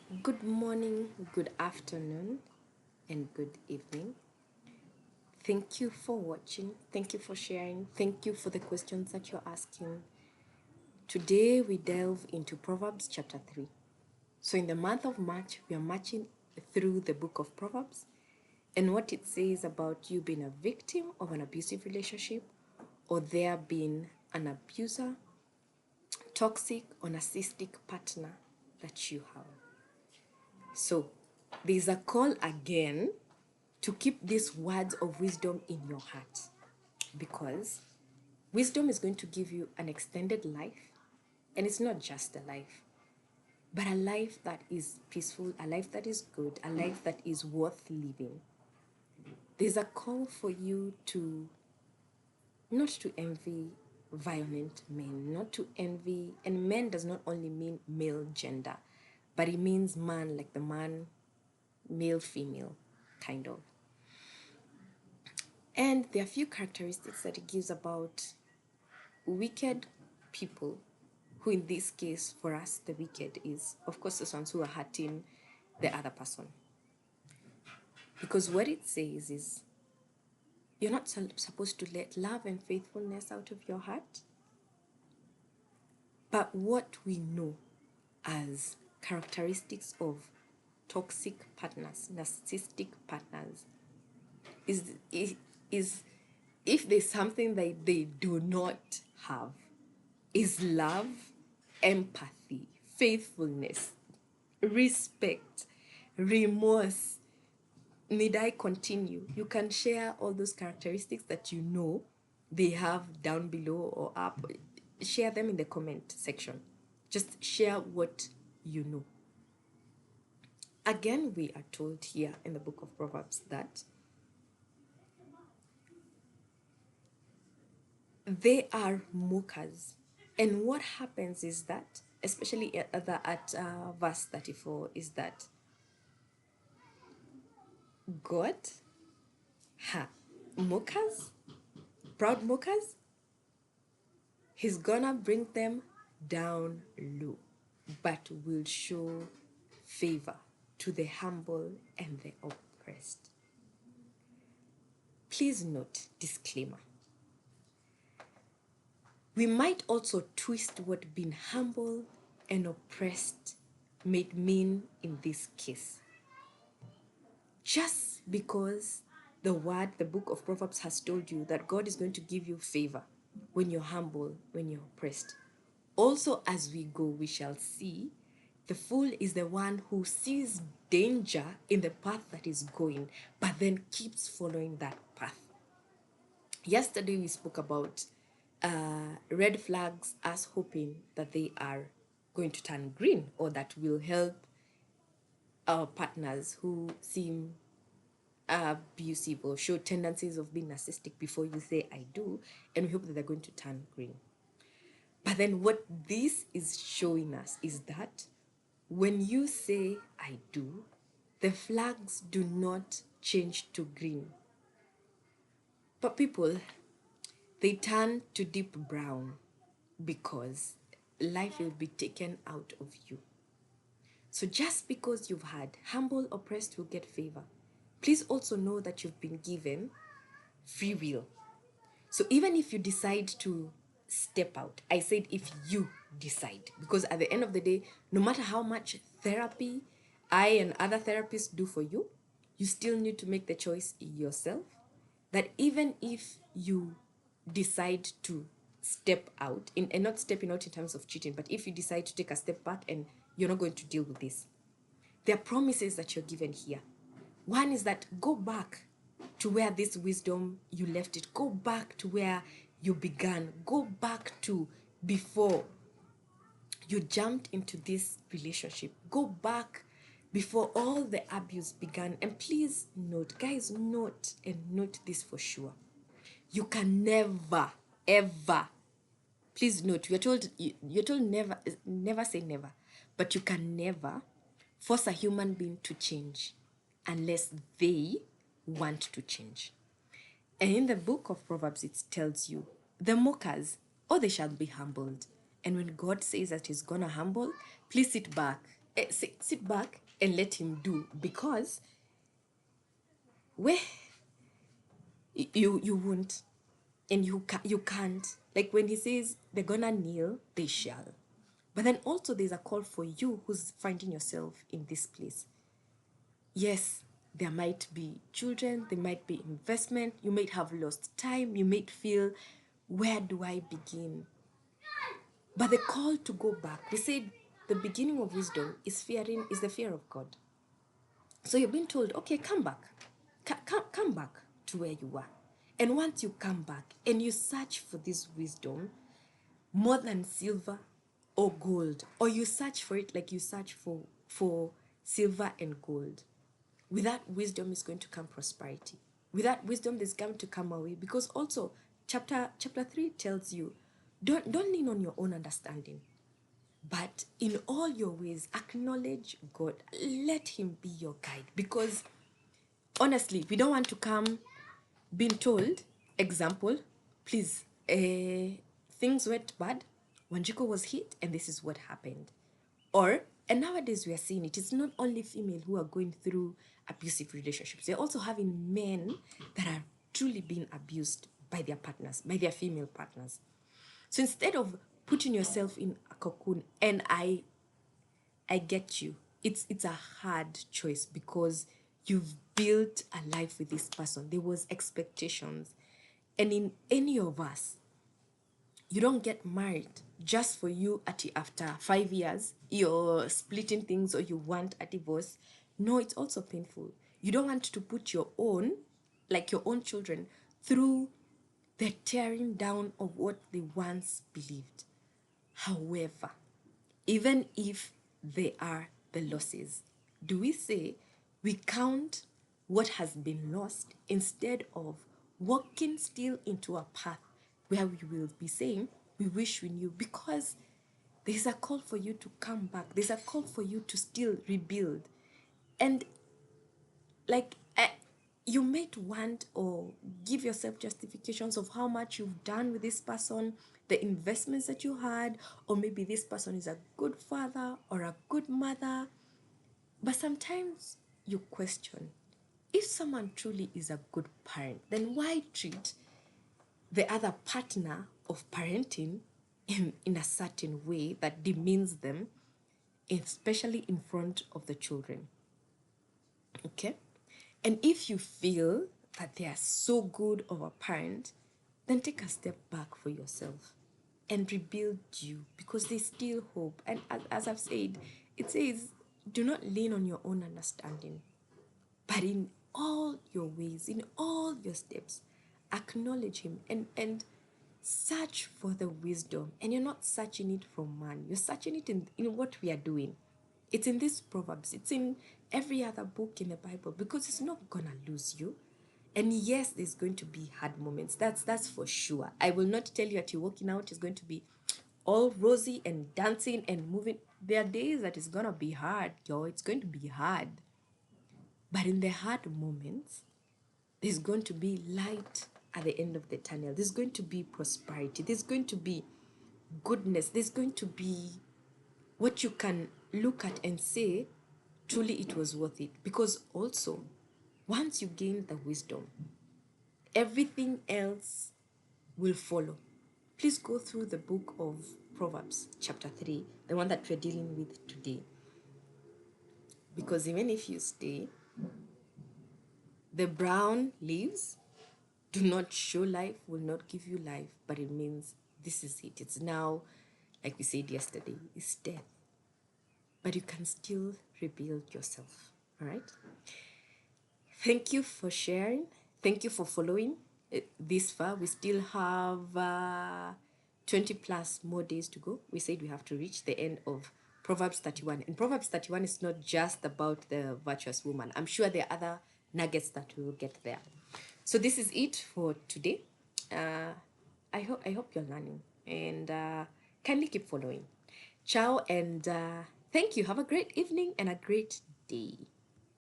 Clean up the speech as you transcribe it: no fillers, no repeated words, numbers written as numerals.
Good morning, good afternoon, and good evening. Thank you for watching. Thank you for sharing. Thank you for the questions that you're asking. Today we delve into Proverbs chapter 3. So, in the month of March, we are marching through the book of Proverbs and what it says about you being a victim of an abusive relationship or there being an abuser, toxic, or narcissistic partner that you have. So, there's a call again to keep these words of wisdom in your heart, because wisdom is going to give you an extended life, and it's not just a life, but a life that is peaceful, a life that is good, a life that is worth living. There's a call for you to not to envy violent men, not to envy, and men does not only mean male gender, but it means man, like the man, male, female, kind of. And there are a few characteristics that it gives about wicked people, who in this case, for us, the wicked is, of course, the ones who are hurting the other person. Because what it says is, you're not supposed to let love and faithfulness out of your heart. But what we know as characteristics of toxic partners, narcissistic partners, is if there's something that they do not have, is love, empathy, faithfulness, respect, remorse. Need I continue? You can share all those characteristics that you know they have down below or up. Share them in the comment section. Just share what you know. Again, we are told here in the book of Proverbs that they are mockers. And what happens is that, especially at verse 34, is that God, mockers, proud mockers, he's gonna bring them down low, but will show favor to the humble and the oppressed. Please note, disclaimer. We might also twist what being humble and oppressed may mean in this case. Just because the book of Proverbs has told you that God is going to give you favor when you're humble, when you're oppressed. Also, as we go, we shall see the fool is the one who sees danger in the path that is going, but then keeps following that path. Yesterday, we spoke about red flags, us hoping that they are going to turn green, or that will help our partners who seem abusive or show tendencies of being narcissistic before you say I do, and we hope that they're going to turn green. But then what this is showing us is that when you say I do, the flags do not change to green. But people, they turn to deep brown because life will be taken out of you. So just because you've had humble, oppressed will get favor, please also know that you've been given free will. So even if you decide to step out, I said if you decide, because at the end of the day, no matter how much therapy I and other therapists do for you, you still need to make the choice yourself, that even if you decide to step out, and not stepping out in terms of cheating, but if you decide to take a step back and you're not going to deal with this, there are promises that you're given here. One is that go back to where this wisdom you left it. Go back to where you began. Go back to before you jumped into this relationship. Go back before all the abuse began. And please note, guys, note this for sure. You can never, ever, please note, you're told never say never, but you can never force a human being to change unless they want to change. And in the book of Proverbs, it tells you, the mockers, oh, they shall be humbled. And when God says that he's gonna humble, please sit back sit back and let him do, because where you won't, and you can't. Like when he says they're gonna kneel, they shall. But then also there's a call for you who's finding yourself in this place. Yes, there might be children, there might be investment, you might have lost time, you might feel, where do I begin? But the call to go back, they said the beginning of wisdom is the fear of God. So you're being told, okay, come back. Come back to where you were. And once you come back and you search for this wisdom more than silver or gold, or you search for it like you search for silver and gold, without wisdom is going to come prosperity. Without wisdom, there's going to come away. Because also, chapter 3 tells you, don't lean on your own understanding, but in all your ways acknowledge God. Let him be your guide. Because honestly, we don't want to come being told, example, please, things went bad, Wanjiko was hit and this is what happened. Or, and nowadays we are seeing it, it's not only female who are going through abusive relationships, they're also having men that are truly being abused by their partners, by their female partners. So instead of putting yourself in a cocoon, and I get you, it's a hard choice, because you've built a life with this person. There was expectations. And in any of us, you don't get married just for you after 5 years you're splitting things or you want a divorce. No, it's also painful. You don't want to put your own children through the tearing down of what they once believed. However, even if they are the losses, do we say we count what has been lost instead of walking still into a path where we will be saying, we wish we knew? Because there's a call for you to come back. There's a call for you to still rebuild. And like, you might want or give yourself justifications of how much you've done with this person, the investments that you had, or maybe this person is a good father or a good mother. But sometimes you question, if someone truly is a good parent, then why treat the other partner of parenting in a certain way that demeans them, especially in front of the children? Okay? And if you feel that they are so good of a parent, then take a step back for yourself and rebuild you, because there's still hope. And as I've said, it says, do not lean on your own understanding, but in all your ways, in all your steps, acknowledge him and search for the wisdom. And you're not searching it from man, you're searching it in what we are doing. It's in these Proverbs, it's in every other book in the Bible, because it's not gonna lose you. And yes, there's going to be hard moments. That's for sure. I will not tell you that you're walking out is going to be all rosy and dancing and moving. There are days that it's gonna be hard, yo. It's going to be hard. But in the hard moments, there's going to be light at the end of the tunnel. There's going to be prosperity. There's going to be goodness. There's going to be what you can look at and say, truly it was worth it. Because also, once you gain the wisdom, everything else will follow. Please go through the book of Proverbs, chapter 3, the one that we're dealing with today. Because even if you stay, the brown leaves do not show life, will not give you life, but it means this is it. It's now, like we said yesterday, it's death. But you can still rebuild yourself. All right? Thank you for sharing. Thank you for following this far. We still have 20 plus more days to go. We said we have to reach the end of Proverbs 31. And Proverbs 31 is not just about the virtuous woman. I'm sure there are other nuggets that we will get there. So this is it for today. I hope you're learning, and kindly keep following. Ciao, and thank you. Have a great evening and a great day.